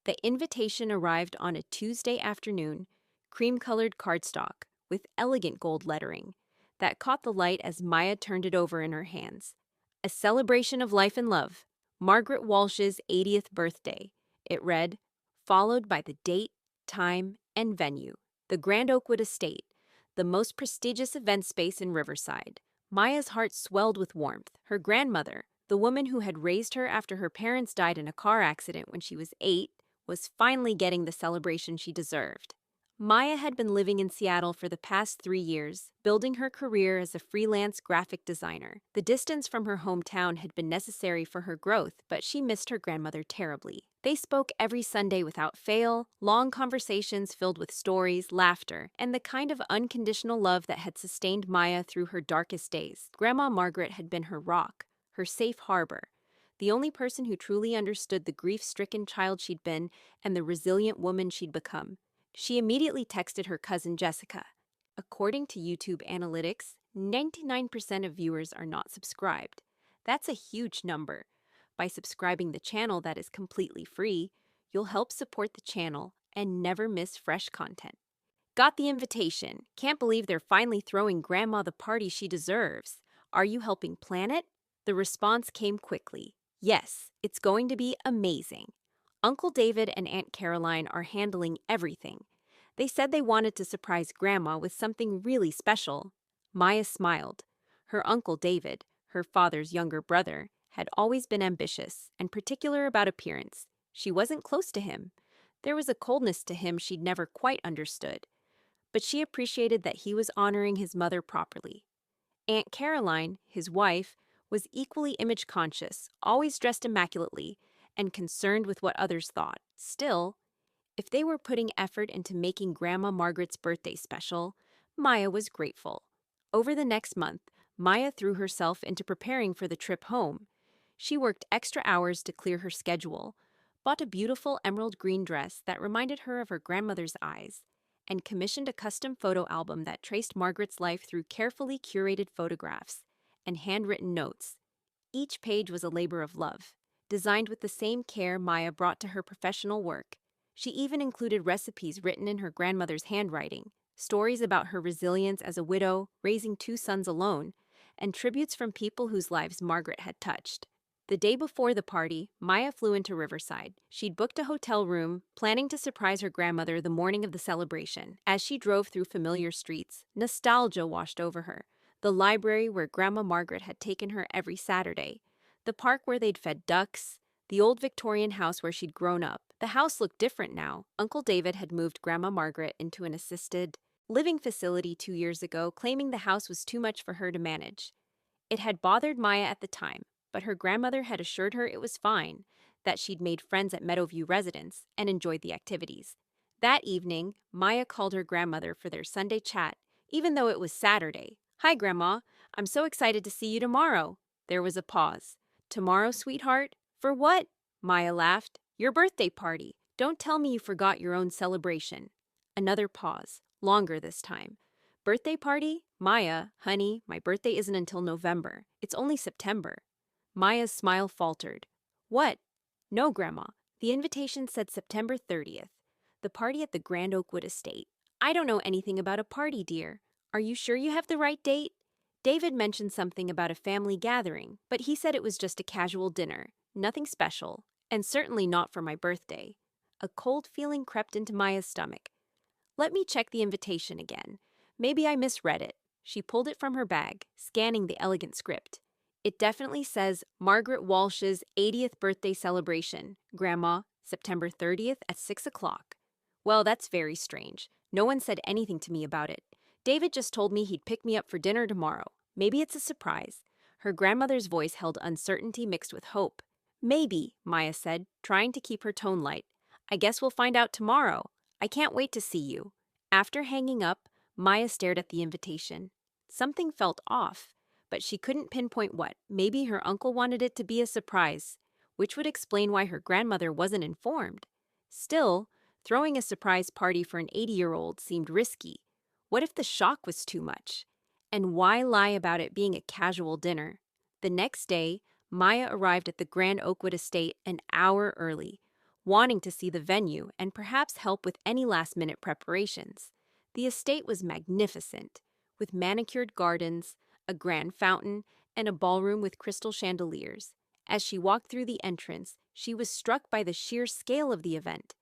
The invitation arrived on a Tuesday afternoon, cream-colored cardstock with elegant gold lettering that caught the light as Maya turned it over in her hands. A celebration of life and love, Margaret Walsh's 80th birthday, it read, followed by the date, time, and venue. The Grand Oakwood Estate, the most prestigious event space in Riverside. Maya's heart swelled with warmth. Her grandmother, the woman who had raised her after her parents died in a car accident when she was 8, was finally getting the celebration she deserved. Maya had been living in Seattle for the past 3 years, building her career as a freelance graphic designer. The distance from her hometown had been necessary for her growth, but she missed her grandmother terribly. They spoke every Sunday without fail, long conversations filled with stories, laughter, and the kind of unconditional love that had sustained Maya through her darkest days. Grandma Margaret had been her rock, her safe harbor, the only person who truly understood the grief-stricken child she'd been and the resilient woman she'd become. She immediately texted her cousin Jessica. According to YouTube analytics, 99% of viewers are not subscribed. That's a huge number. By subscribing the channel that is completely free, you'll help support the channel and never miss fresh content. Got the invitation. Can't believe they're finally throwing Grandma the party she deserves. Are you helping plan it? The response came quickly. Yes, it's going to be amazing. Uncle David and Aunt Caroline are handling everything. They said they wanted to surprise Grandma with something really special. Maya smiled. Her Uncle David, her father's younger brother, had always been ambitious and particular about appearance. She wasn't close to him. There was a coldness to him she'd never quite understood. But she appreciated that he was honoring his mother properly. Aunt Caroline, his wife, was equally image-conscious, always dressed immaculately, and concerned with what others thought. Still, if they were putting effort into making Grandma Margaret's birthday special, Maya was grateful. Over the next month, Maya threw herself into preparing for the trip home. She worked extra hours to clear her schedule, bought a beautiful emerald green dress that reminded her of her grandmother's eyes, and commissioned a custom photo album that traced Margaret's life through carefully curated photographs and handwritten notes. Each page was a labor of love, designed with the same care Maya brought to her professional work. She even included recipes written in her grandmother's handwriting, stories about her resilience as a widow, raising 2 sons alone, and tributes from people whose lives Margaret had touched. The day before the party, Maya flew into Riverside. She'd booked a hotel room, planning to surprise her grandmother the morning of the celebration. As she drove through familiar streets, nostalgia washed over her. The library where Grandma Margaret had taken her every Saturday, the park where they'd fed ducks, the old Victorian house where she'd grown up. The house looked different now. Uncle David had moved Grandma Margaret into an assisted living facility 2 years ago, claiming the house was too much for her to manage. It had bothered Maya at the time, but her grandmother had assured her it was fine, that she'd made friends at Meadowview Residence and enjoyed the activities. That evening, Maya called her grandmother for their Sunday chat, even though it was Saturday. "Hi, Grandma. I'm so excited to see you tomorrow." There was a pause. "Tomorrow, sweetheart? For what?" Maya laughed. "Your birthday party. Don't tell me you forgot your own celebration." Another pause, longer this time. "Birthday party? Maya, honey, my birthday isn't until November. It's only September." Maya's smile faltered. "What?" "No, Grandma. The invitation said September 30th. The party at the Grand Oakwood Estate." "I don't know anything about a party, dear. Are you sure you have the right date?" "David mentioned something about a family gathering, but he said it was just a casual dinner, nothing special, and certainly not for my birthday." A cold feeling crept into Maya's stomach. "Let me check the invitation again. Maybe I misread it." She pulled it from her bag, scanning the elegant script. "It definitely says Margaret Walsh's 80th birthday celebration, Grandma, September 30th at 6 o'clock. Well, that's very strange. No one said anything to me about it. David just told me he'd pick me up for dinner tomorrow. Maybe it's a surprise." Her grandmother's voice held uncertainty mixed with hope. "Maybe," Maya said, trying to keep her tone light. "I guess we'll find out tomorrow. I can't wait to see you." After hanging up, Maya stared at the invitation. Something felt off, but she couldn't pinpoint what. Maybe her uncle wanted it to be a surprise, which would explain why her grandmother wasn't informed. Still, throwing a surprise party for an 80-year-old seemed risky. What if the shock was too much? And why lie about it being a casual dinner? The next day, Maya arrived at the Grand Oakwood Estate an hour early. wanting to see the venue and perhaps help with any last-minute preparations. The estate was magnificent, with manicured gardens, a grand fountain, and a ballroom with crystal chandeliers. As she walked through the entrance, she was struck by the sheer scale of the event.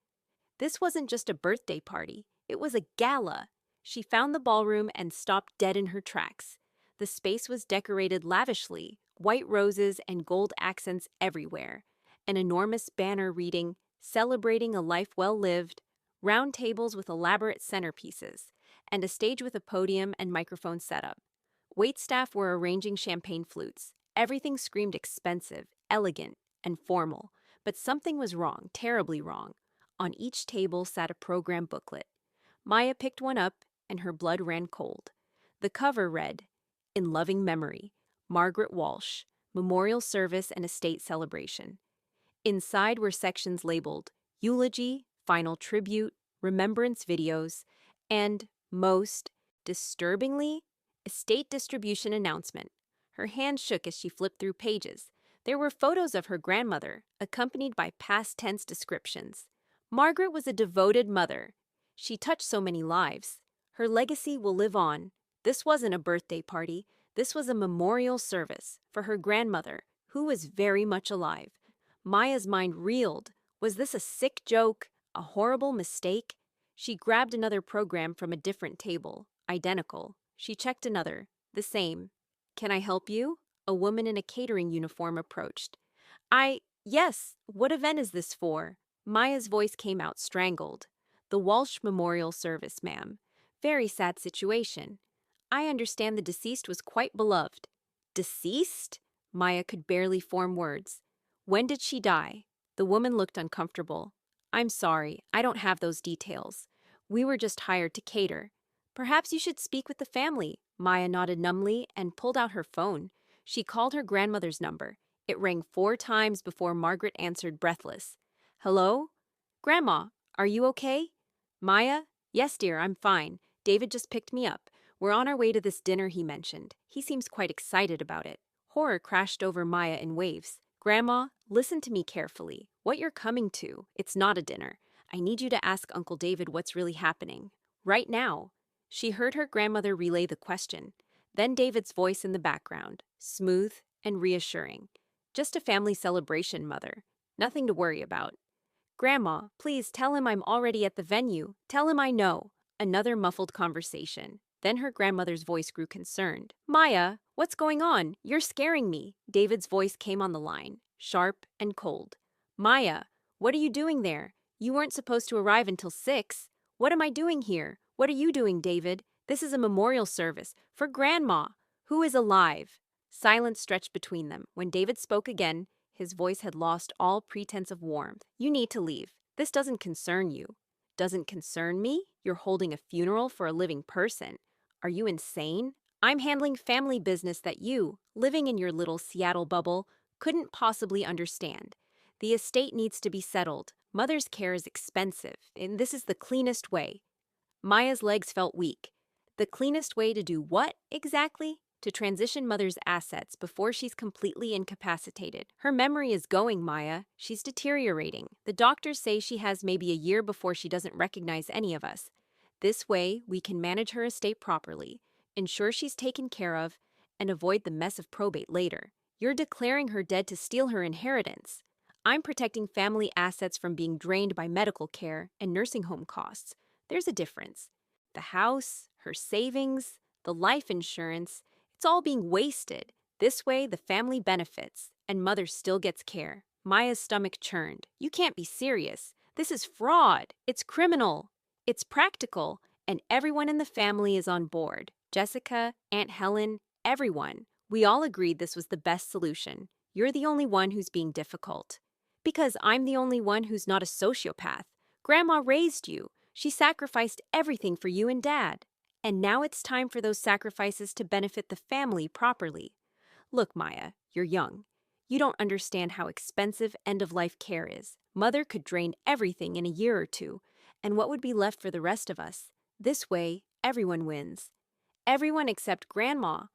This wasn't just a birthday party, it was a gala. She found the ballroom and stopped dead in her tracks. The space was decorated lavishly, white roses and gold accents everywhere. An enormous banner reading, "Celebrating a life well lived," round tables with elaborate centerpieces, and a stage with a podium and microphone setup. Waitstaff were arranging champagne flutes. Everything screamed expensive, elegant, and formal. But something was wrong, terribly wrong. On each table sat a program booklet. Maya picked one up, and her blood ran cold. The cover read, "In loving memory, Margaret Walsh, Memorial Service and Estate Celebration." Inside were sections labeled Eulogy, Final Tribute, Remembrance Videos, and, most disturbingly, Estate Distribution Announcement. Her hand shook as she flipped through pages. There were photos of her grandmother, accompanied by past tense descriptions. Margaret was a devoted mother. She touched so many lives. Her legacy will live on. This wasn't a birthday party. This was a memorial service for her grandmother, who was very much alive. Maya's mind reeled. Was this a sick joke? A horrible mistake? She grabbed another program from a different table. Identical. She checked another. The same. "Can I help you?" A woman in a catering uniform approached. Yes, what event is this for?" Maya's voice came out strangled. "The Walsh Memorial Service, ma'am. Very sad situation. I understand the deceased was quite beloved." "Deceased?" Maya could barely form words. "When did she die?" The woman looked uncomfortable. "I'm sorry, I don't have those details. We were just hired to cater. Perhaps you should speak with the family." Maya nodded numbly and pulled out her phone. She called her grandmother's number. It rang 4 times before Margaret answered, breathless. "Hello? Grandma, are you okay?" "Maya? Yes, dear, I'm fine. David just picked me up. We're on our way to this dinner he mentioned. He seems quite excited about it." Horror crashed over Maya in waves. "Grandma, listen to me carefully. What you're coming to, it's not a dinner. I need you to ask Uncle David what's really happening. Right now." She heard her grandmother relay the question. Then David's voice in the background, smooth and reassuring. "Just a family celebration, Mother. Nothing to worry about." "Grandma, please tell him I'm already at the venue. Tell him I know." Another muffled conversation. Then her grandmother's voice grew concerned. "Maya, what's going on? You're scaring me." David's voice came on the line, sharp and cold. "Maya, what are you doing there? You weren't supposed to arrive until 6. What am I doing here? What are you doing, David? This is a memorial service for Grandma, who is alive." Silence stretched between them. When David spoke again, his voice had lost all pretense of warmth. "You need to leave. This doesn't concern you." "Doesn't concern me? You're holding a funeral for a living person. Are you insane? I'm handling family business that you, living in your little Seattle bubble, couldn't possibly understand. The estate needs to be settled. Mother's care is expensive, and this is the cleanest way." Maya's legs felt weak. The cleanest way to do what, exactly? To transition Mother's assets before she's completely incapacitated. Her memory is going, Maya. She's deteriorating. The doctors say she has maybe a year before she doesn't recognize any of us. This way, we can manage her estate properly, ensure she's taken care of, and avoid the mess of probate later. You're declaring her dead to steal her inheritance. I'm protecting family assets from being drained by medical care and nursing home costs. There's a difference. The house, her savings, the life insurance, it's all being wasted. This way, the family benefits, and Mother still gets care. Maya's stomach churned. "You can't be serious. This is fraud. It's criminal. It's practical, and everyone in the family is on board. Jessica, Aunt Helen, everyone. We all agreed this was the best solution. You're the only one who's being difficult." "Because I'm the only one who's not a sociopath. Grandma raised you. She sacrificed everything for you and Dad. And now it's time for those sacrifices to benefit the family properly. Look, Maya, you're young. You don't understand how expensive end-of-life care is. Mother could drain everything in a year or 2, and what would be left for the rest of us? This way, everyone wins. Everyone except Grandma.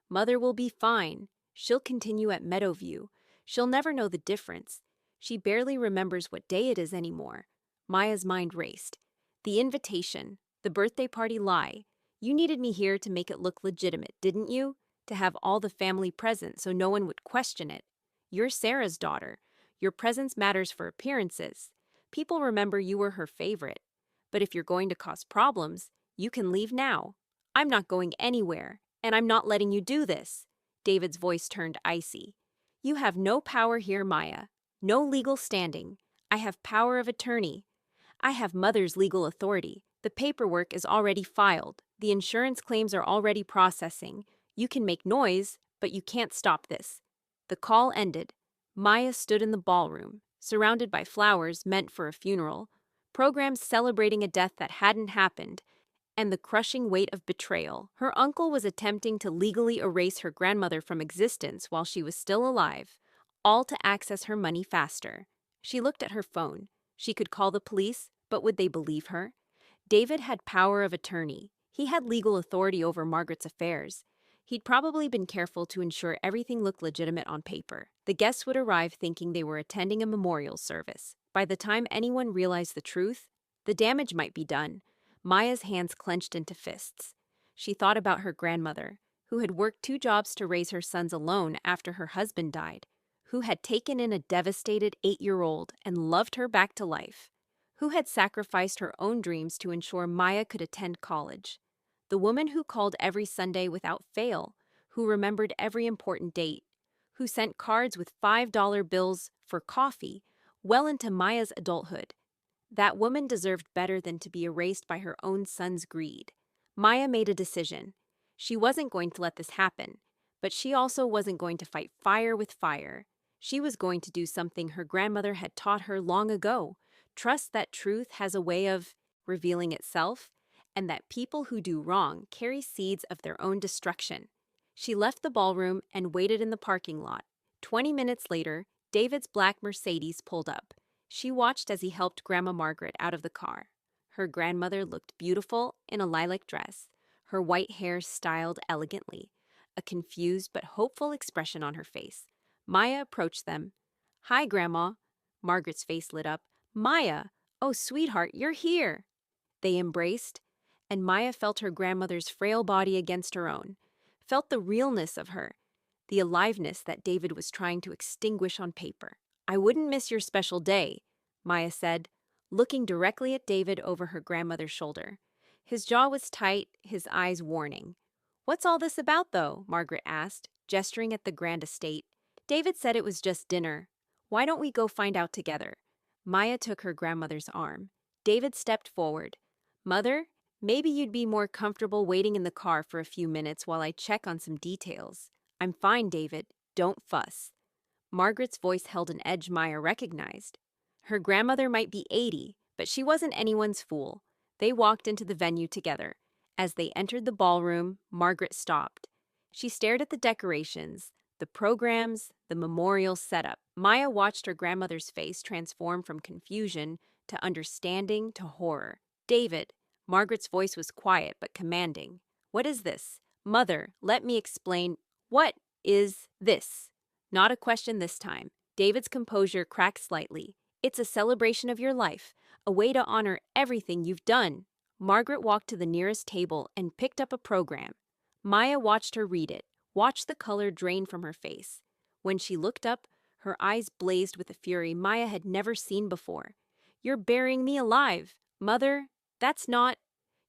Mother will be fine. She'll continue at Meadowview. She'll never know the difference. She barely remembers what day it is anymore. Maya's mind raced. The invitation, the birthday party lie. You needed me here to make it look legitimate, didn't you? To have all the family present so no one would question it. You're Sarah's daughter. Your presence matters for appearances. People remember you were her favorite. But if you're going to cause problems, you can leave now. I'm not going anywhere, and I'm not letting you do this. David's voice turned icy. You have no power here, Maya. No legal standing. I have power of attorney. I have mother's legal authority. The paperwork is already filed. The insurance claims are already processing. You can make noise, but you can't stop this. The call ended. Maya stood in the ballroom, surrounded by flowers meant for a funeral, programs celebrating a death that hadn't happened, and the crushing weight of betrayal. Her uncle was attempting to legally erase her grandmother from existence while she was still alive, all to access her money faster. She looked at her phone. She could call the police, but would they believe her? David had power of attorney. He had legal authority over Margaret's affairs. He'd probably been careful to ensure everything looked legitimate on paper. The guests would arrive thinking they were attending a memorial service. By the time anyone realized the truth, the damage might be done. Maya's hands clenched into fists. She thought about her grandmother, who had worked 2 jobs to raise her sons alone after her husband died, who had taken in a devastated 8-year-old and loved her back to life, who had sacrificed her own dreams to ensure Maya could attend college. The woman who called every Sunday without fail, who remembered every important date, who sent cards with $5 bills for coffee well into Maya's adulthood. That woman deserved better than to be erased by her own son's greed. Maya made a decision. She wasn't going to let this happen, but she also wasn't going to fight fire with fire. She was going to do something her grandmother had taught her long ago. Trust that truth has a way of revealing itself, and that people who do wrong carry seeds of their own destruction. She left the ballroom and waited in the parking lot. 20 minutes later, David's black Mercedes pulled up. She watched as he helped Grandma Margaret out of the car. Her grandmother looked beautiful in a lilac dress, her white hair styled elegantly, a confused but hopeful expression on her face. Maya approached them. "Hi, Grandma." Margaret's face lit up. "Maya! Oh, sweetheart, you're here." They embraced, and Maya felt her grandmother's frail body against her own, felt the realness of her, the aliveness that David was trying to extinguish on paper. "I wouldn't miss your special day," Maya said, looking directly at David over her grandmother's shoulder. His jaw was tight, his eyes warning. "What's all this about, though?" Margaret asked, gesturing at the grand estate. David said it was just dinner. "Why don't we go find out together?" Maya took her grandmother's arm. David stepped forward. "Mother, maybe you'd be more comfortable waiting in the car for a few minutes while I check on some details." "I'm fine, David. Don't fuss." Margaret's voice held an edge Maya recognized. Her grandmother might be 80, but she wasn't anyone's fool. They walked into the venue together. As they entered the ballroom, Margaret stopped. She stared at the decorations, the programs, the memorial setup. Maya watched her grandmother's face transform from confusion to understanding to horror. "David," Margaret's voice was quiet but commanding. "What is this?" "Mother, let me explain." "What is this?" Not a question this time. David's composure cracked slightly. "It's a celebration of your life, a way to honor everything you've done." Margaret walked to the nearest table and picked up a program. Maya watched her read it, watched the color drain from her face. When she looked up, her eyes blazed with a fury Maya had never seen before. "You're burying me alive. Mother, that's not...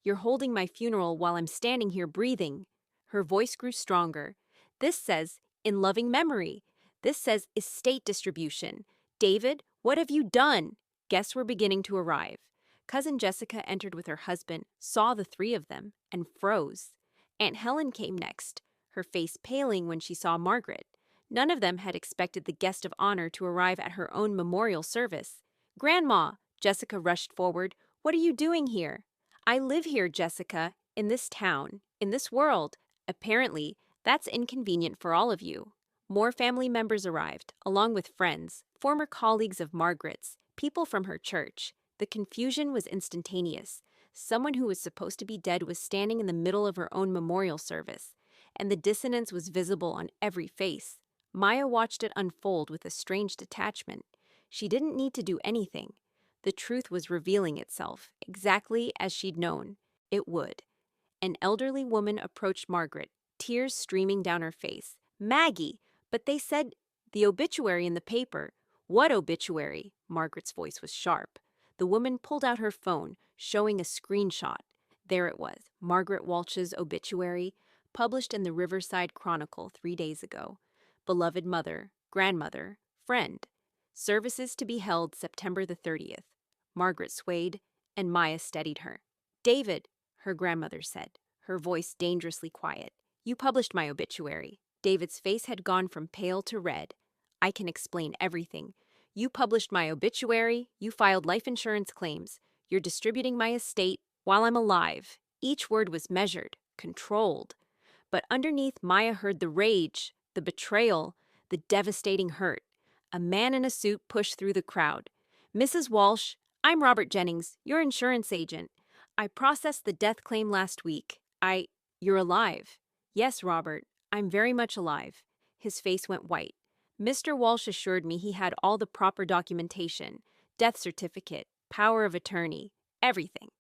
You're holding my funeral while I'm standing here breathing." Her voice grew stronger. "This says, in loving memory. This says estate distribution. David, what have you done?" Guests were beginning to arrive. Cousin Jessica entered with her husband, saw the 3 of them, and froze. Aunt Helen came next, her face paling when she saw Margaret. None of them had expected the guest of honor to arrive at her own memorial service. "Grandma!" Jessica rushed forward. "What are you doing here?" "I live here, Jessica, in this town, in this world. Apparently, that's inconvenient for all of you." More family members arrived, along with friends, former colleagues of Margaret's, people from her church. The confusion was instantaneous. Someone who was supposed to be dead was standing in the middle of her own memorial service, and the dissonance was visible on every face. Maya watched it unfold with a strange detachment. She didn't need to do anything. The truth was revealing itself, exactly as she'd known it would. An elderly woman approached Margaret, tears streaming down her face. "Maggie, but they said the obituary in the paper." "What obituary?" Margaret's voice was sharp. The woman pulled out her phone, showing a screenshot. There it was, Margaret Walsh's obituary, published in the Riverside Chronicle 3 days ago. Beloved mother, grandmother, friend. Services to be held September the 30th. Margaret swayed, and Maya steadied her. "David," her grandmother said, her voice dangerously quiet. "You published my obituary." David's face had gone from pale to red. "I can explain everything. You published my obituary, you filed life insurance claims, you're distributing my estate while I'm alive." Each word was measured, controlled. But underneath, Maya heard the rage, the betrayal, the devastating hurt. A man in a suit pushed through the crowd. "Mrs. Walsh, I'm Robert Jennings, your insurance agent. I processed the death claim last week. You're alive." "Yes, Robert, I'm very much alive." His face went white. "Mr. Walsh assured me he had all the proper documentation. Death certificate, power of attorney, everything."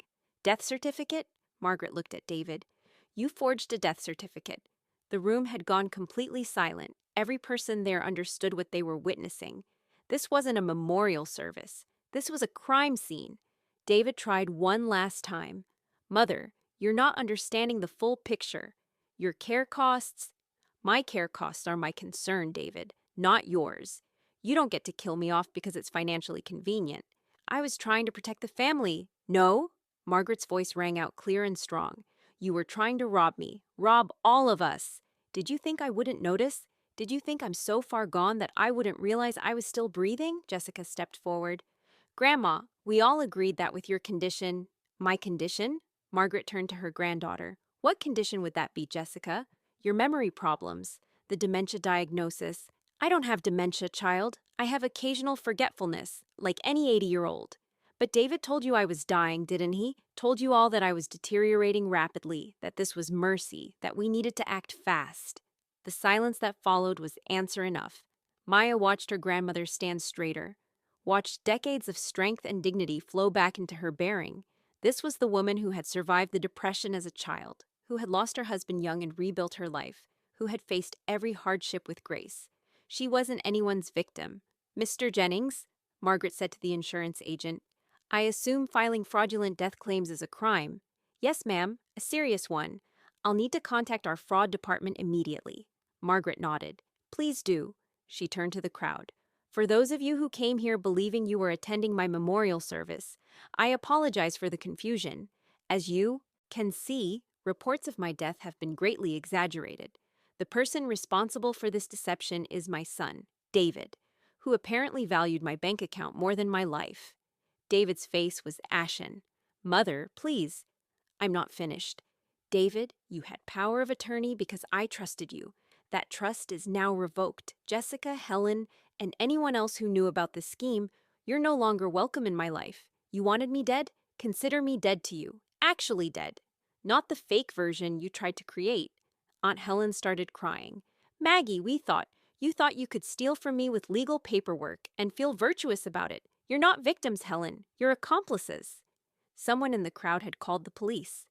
"Death certificate?" Margaret looked at David. "You forged a death certificate." The room had gone completely silent. Every person there understood what they were witnessing. This wasn't a memorial service. This was a crime scene. David tried one last time. "Mother, you're not understanding the full picture. Your care costs—" "My care costs are my concern, David, not yours. You don't get to kill me off because it's financially convenient. I was trying to protect the family." "No?" Margaret's voice rang out clear and strong. "You were trying to rob me. Rob all of us. Did you think I wouldn't notice? Did you think I'm so far gone that I wouldn't realize I was still breathing?" Jessica stepped forward. "Grandma, we all agreed that with your condition—" "My condition?" Margaret turned to her granddaughter. "What condition would that be, Jessica?" "Your memory problems, the dementia diagnosis." "I don't have dementia, child. I have occasional forgetfulness, like any 80-year-old. But David told you I was dying, didn't he? Told you all that I was deteriorating rapidly, that this was mercy, that we needed to act fast." The silence that followed was answer enough. Maya watched her grandmother stand straighter, watched decades of strength and dignity flow back into her bearing. This was the woman who had survived the depression as a child, who had lost her husband young and rebuilt her life, who had faced every hardship with grace. She wasn't anyone's victim. "Mr. Jennings," Margaret said to the insurance agent, "I assume filing fraudulent death claims is a crime." "Yes, ma'am, a serious one. I'll need to contact our fraud department immediately." Margaret nodded. "Please do." She turned to the crowd. "For those of you who came here believing you were attending my memorial service, I apologize for the confusion. As you can see, reports of my death have been greatly exaggerated. The person responsible for this deception is my son, David, who apparently valued my bank account more than my life." David's face was ashen. "Mother, please." "I'm not finished. David, you had power of attorney because I trusted you. That trust is now revoked. Jessica, Helen, and anyone else who knew about this scheme, you're no longer welcome in my life. You wanted me dead? Consider me dead to you. Actually dead. Not the fake version you tried to create." Aunt Helen started crying. "Maggie, you thought you could steal from me with legal paperwork and feel virtuous about it. You're not victims, Helen. You're accomplices." Someone in the crowd had called the police.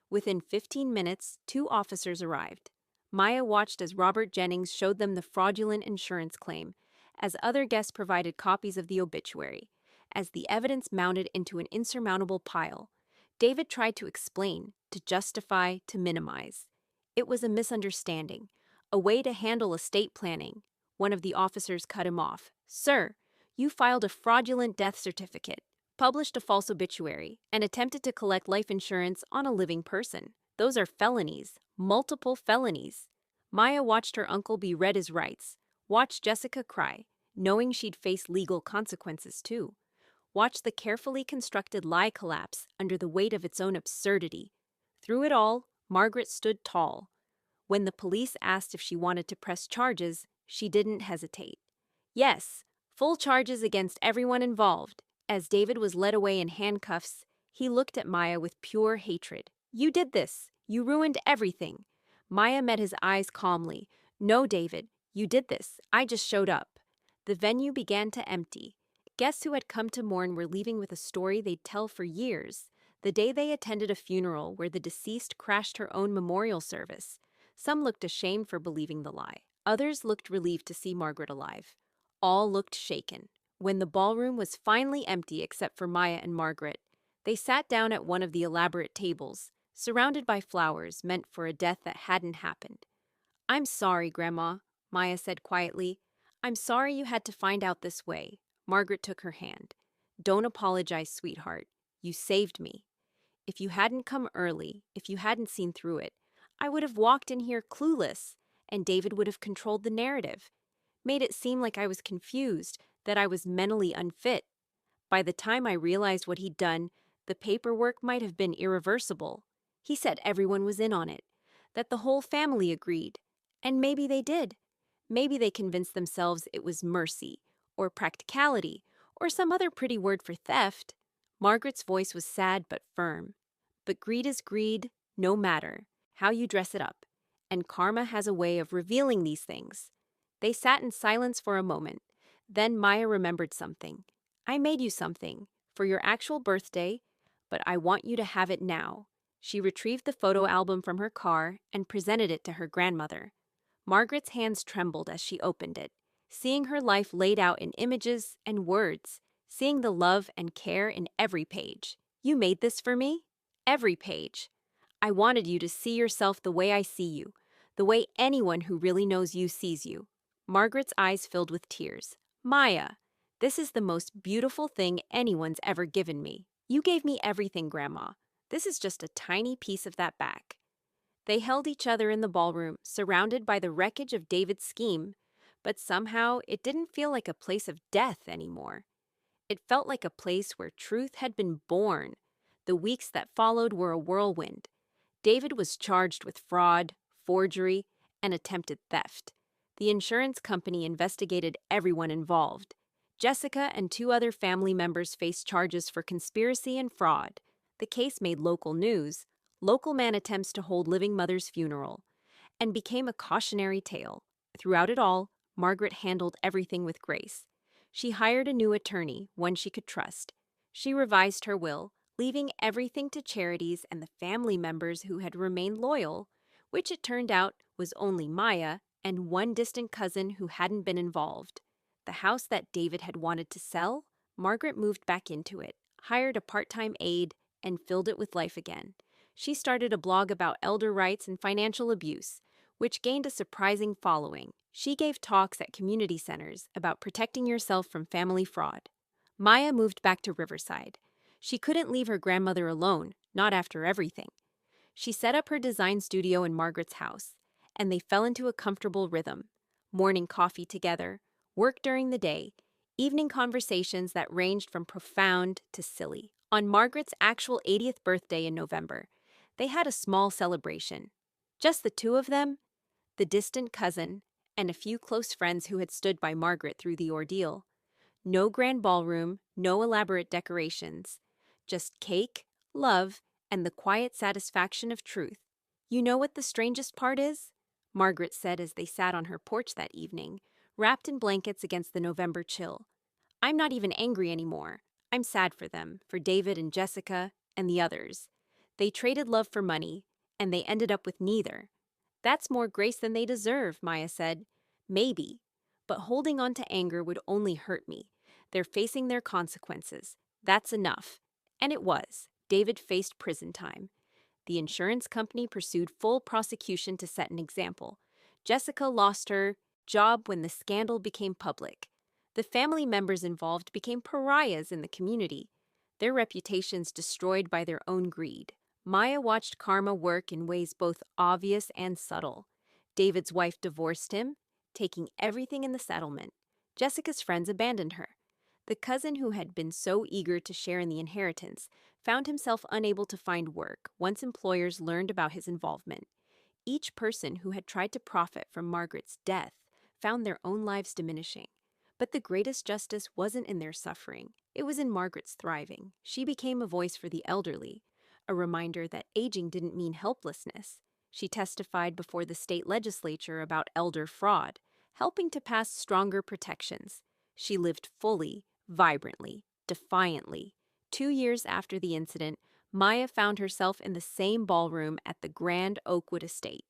Within 15 minutes, 2 officers arrived. Maya watched as Robert Jennings showed them the fraudulent insurance claim, as other guests provided copies of the obituary, as the evidence mounted into an insurmountable pile. David tried to explain, to justify, to minimize. It was a misunderstanding, a way to handle estate planning. One of the officers cut him off. "Sir, you filed a fraudulent death certificate, published a false obituary, and attempted to collect life insurance on a living person. Those are felonies, multiple felonies." Maya watched her uncle be read his rights, watched Jessica cry, knowing she'd face legal consequences too. Watched the carefully constructed lie collapse under the weight of its own absurdity. Through it all, Margaret stood tall. When the police asked if she wanted to press charges, she didn't hesitate. "Yes, full charges against everyone involved." As David was led away in handcuffs, he looked at Maya with pure hatred. "You did this. You ruined everything." Maya met his eyes calmly. "No, David, you did this. I just showed up." The venue began to empty. Guests who had come to mourn were leaving with a story they'd tell for years. The day they attended a funeral where the deceased crashed her own memorial service. Some looked ashamed for believing the lie. Others looked relieved to see Margaret alive. All looked shaken. When the ballroom was finally empty except for Maya and Margaret, they sat down at one of the elaborate tables, surrounded by flowers meant for a death that hadn't happened. "I'm sorry, Grandma," Maya said quietly. "I'm sorry you had to find out this way." Margaret took her hand. "Don't apologize, sweetheart. You saved me. If you hadn't come early, if you hadn't seen through it, I would have walked in here clueless, and David would have controlled the narrative, made it seem like I was confused, that I was mentally unfit. By the time I realized what he'd done, the paperwork might have been irreversible. He said everyone was in on it, that the whole family agreed. And maybe they did. Maybe they convinced themselves it was mercy, or practicality, or some other pretty word for theft." Margaret's voice was sad but firm. "But greed is greed, no matter how you dress it up. And karma has a way of revealing these things." They sat in silence for a moment. Then Maya remembered something. "I made you something for your actual birthday, but I want you to have it now." She retrieved the photo album from her car and presented it to her grandmother. Margaret's hands trembled as she opened it, seeing her life laid out in images and words, seeing the love and care in every page. "You made this for me?" "Every page. I wanted you to see yourself the way I see you, the way anyone who really knows you sees you." Margaret's eyes filled with tears. "Maya, this is the most beautiful thing anyone's ever given me. You gave me everything, Grandma. This is just a tiny piece of that back." They held each other in the ballroom, surrounded by the wreckage of David's scheme, but somehow it didn't feel like a place of death anymore. It felt like a place where truth had been born. The weeks that followed were a whirlwind. David was charged with fraud, forgery, and attempted theft. The insurance company investigated everyone involved. Jessica and 2 other family members faced charges for conspiracy and fraud. The case made local news. Local man attempts to hold living mother's funeral, and became a cautionary tale. Throughout it all, Margaret handled everything with grace. She hired a new attorney, one she could trust. She revised her will, leaving everything to charities and the family members who had remained loyal, which it turned out was only Maya and one distant cousin who hadn't been involved. The house that David had wanted to sell, Margaret moved back into it, hired a part-time aide, and filled it with life again. She started a blog about elder rights and financial abuse, which gained a surprising following. She gave talks at community centers about protecting yourself from family fraud. Maya moved back to Riverside. She couldn't leave her grandmother alone, not after everything. She set up her design studio in Margaret's house, and they fell into a comfortable rhythm. Morning coffee together, work during the day, evening conversations that ranged from profound to silly. On Margaret's actual 80th birthday in November, they had a small celebration. Just the 2 of them, the distant cousin, and a few close friends who had stood by Margaret through the ordeal. No grand ballroom, no elaborate decorations. Just cake, love, and the quiet satisfaction of truth. "You know what the strangest part is?" Margaret said as they sat on her porch that evening, wrapped in blankets against the November chill. "I'm not even angry anymore. I'm sad for them, for David and Jessica and the others. They traded love for money, and they ended up with neither." "That's more grace than they deserve," Maya said. "Maybe. But holding on to anger would only hurt me. They're facing their consequences. That's enough." And it was. David faced prison time. The insurance company pursued full prosecution to set an example. Jessica lost her job when the scandal became public. The family members involved became pariahs in the community, their reputations destroyed by their own greed. Maya watched karma work in ways both obvious and subtle. David's wife divorced him, taking everything in the settlement. Jessica's friends abandoned her. The cousin who had been so eager to share in the inheritance found himself unable to find work once employers learned about his involvement. Each person who had tried to profit from Margaret's death found their own lives diminishing. But the greatest justice wasn't in their suffering. It was in Margaret's thriving. She became a voice for the elderly, a reminder that aging didn't mean helplessness. She testified before the state legislature about elder fraud, helping to pass stronger protections. She lived fully, vibrantly, defiantly. 2 years after the incident, Maya found herself in the same ballroom at the Grand Oakwood estate.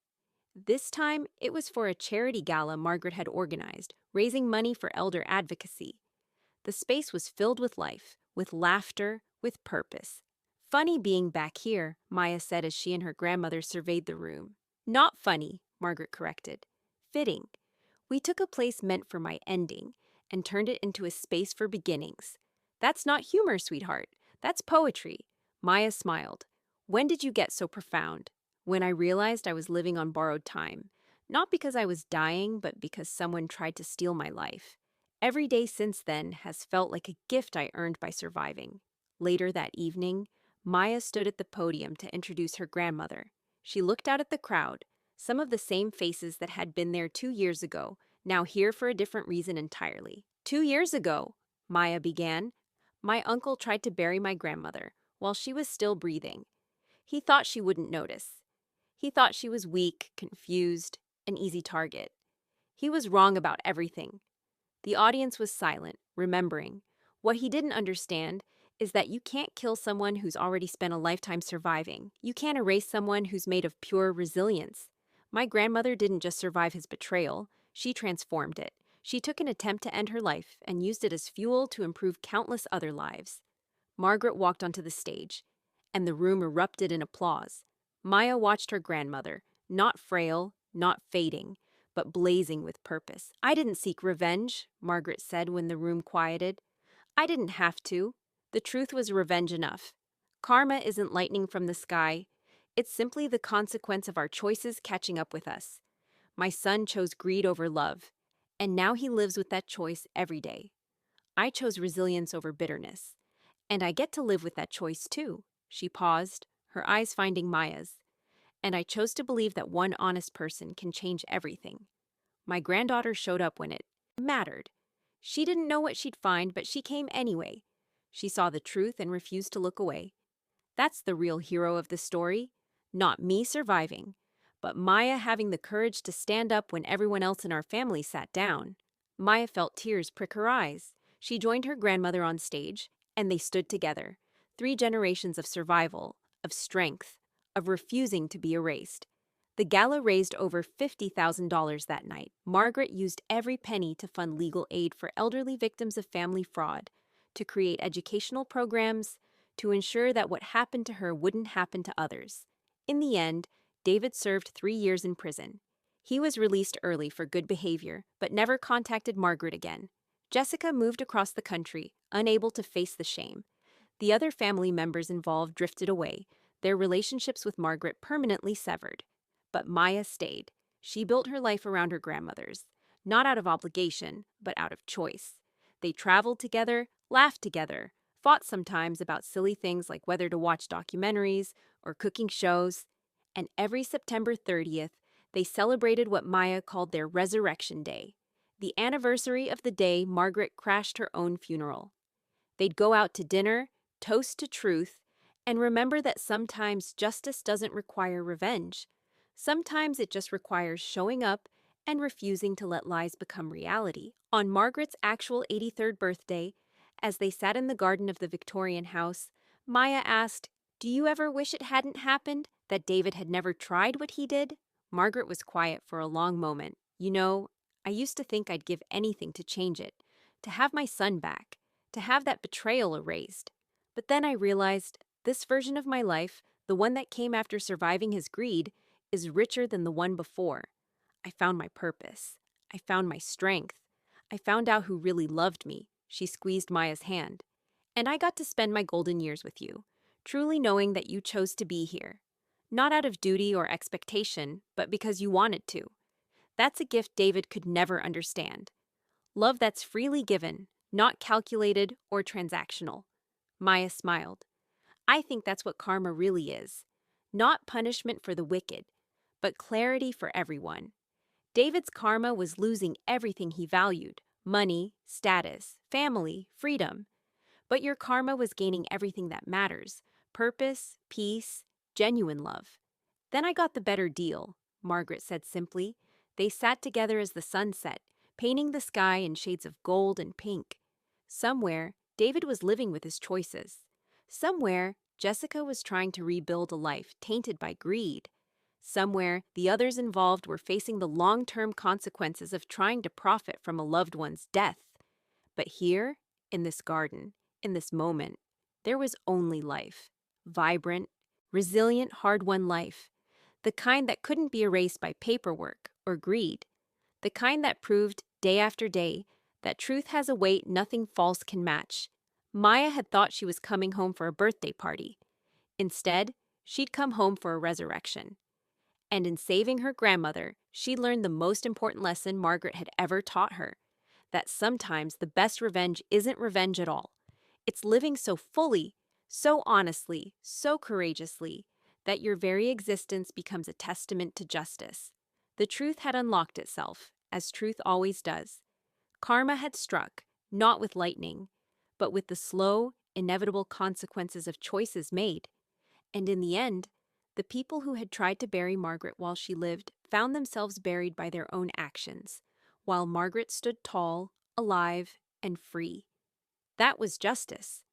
This time, it was for a charity gala Margaret had organized, raising money for elder advocacy. The space was filled with life, with laughter, with purpose. Funny being back here, Maya said as she and her grandmother surveyed the room. Not funny, Margaret corrected. Fitting. We took a place meant for my ending and turned it into a space for beginnings. That's not humor, sweetheart. That's poetry. Maya smiled. When did you get so profound? When I realized I was living on borrowed time. Not because I was dying, but because someone tried to steal my life. Every day since then has felt like a gift I earned by surviving. Later that evening, Maya stood at the podium to introduce her grandmother. She looked out at the crowd, some of the same faces that had been there 2 years ago, now here for a different reason entirely. 2 years ago, Maya began, my uncle tried to bury my grandmother while she was still breathing. He thought she wouldn't notice. He thought she was weak, confused, an easy target. He was wrong about everything. The audience was silent, remembering. What he didn't understand is that you can't kill someone who's already spent a lifetime surviving. You can't erase someone who's made of pure resilience. My grandmother didn't just survive his betrayal, she transformed it. She took an attempt to end her life and used it as fuel to improve countless other lives. Margaret walked onto the stage, and the room erupted in applause. Maya watched her grandmother, not frail, not fading, but blazing with purpose. I didn't seek revenge, Margaret said when the room quieted. I didn't have to. The truth was revenge enough. Karma isn't lightning from the sky. It's simply the consequence of our choices catching up with us. My son chose greed over love, and now he lives with that choice every day. I chose resilience over bitterness, and I get to live with that choice too. She paused, her eyes finding Maya's. And I chose to believe that one honest person can change everything. My granddaughter showed up when it mattered. She didn't know what she'd find, but she came anyway. She saw the truth and refused to look away. That's the real hero of the story. Not me surviving, but Maya having the courage to stand up when everyone else in our family sat down. Maya felt tears prick her eyes. She joined her grandmother on stage, and they stood together. 3 generations of survival, of strength, of refusing to be erased. The gala raised over $50,000 that night. Margaret used every penny to fund legal aid for elderly victims of family fraud, to create educational programs, to ensure that what happened to her wouldn't happen to others. In the end, David served 3 years in prison. He was released early for good behavior, but never contacted Margaret again. Jessica moved across the country, unable to face the shame. The other family members involved drifted away, their relationships with Margaret permanently severed. But Maya stayed. She built her life around her grandmother's, not out of obligation, but out of choice. They traveled together, laughed together, fought sometimes about silly things like whether to watch documentaries or cooking shows. And every September 30th, they celebrated what Maya called their Resurrection Day, the anniversary of the day Margaret crashed her own funeral. They'd go out to dinner, toast to truth, and remember that sometimes justice doesn't require revenge. Sometimes it just requires showing up and refusing to let lies become reality. On Margaret's actual 83rd birthday, as they sat in the garden of the Victorian house, Maya asked, "Do you ever wish it hadn't happened, that David had never tried what he did?" Margaret was quiet for a long moment. "You know, I used to think I'd give anything to change it, to have my son back, to have that betrayal erased. But then I realized this version of my life, the one that came after surviving his greed, is richer than the one before. I found my purpose. I found my strength. I found out who really loved me." She squeezed Maya's hand. "And I got to spend my golden years with you, truly knowing that you chose to be here. Not out of duty or expectation, but because you wanted to. That's a gift David could never understand. Love that's freely given, not calculated or transactional." Maya smiled. "I think that's what karma really is. Not punishment for the wicked, but clarity for everyone. David's karma was losing everything he valued: money, status, family, freedom. But your karma was gaining everything that matters: purpose, peace, genuine love." "Then I got the better deal," Margaret said simply. They sat together as the sun set, painting the sky in shades of gold and pink. Somewhere, David was living with his choices. Somewhere, Jessica was trying to rebuild a life tainted by greed. Somewhere, the others involved were facing the long-term consequences of trying to profit from a loved one's death. But here, in this garden, in this moment, there was only life. Vibrant, resilient, hard-won life. The kind that couldn't be erased by paperwork or greed. The kind that proved, day after day, that truth has a weight nothing false can match. Maya had thought she was coming home for a birthday party. Instead, she'd come home for a resurrection. And in saving her grandmother, she learned the most important lesson Margaret had ever taught her, that sometimes the best revenge isn't revenge at all. It's living so fully, so honestly, so courageously, that your very existence becomes a testament to justice. The truth had unlocked itself, as truth always does. Karma had struck, not with lightning, but with the slow, inevitable consequences of choices made. And in the end, the people who had tried to bury Margaret while she lived found themselves buried by their own actions, while Margaret stood tall, alive, and free. That was justice.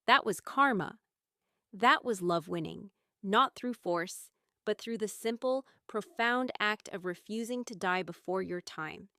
That was karma. That was love winning, not through force, but through the simple, profound act of refusing to die before your time.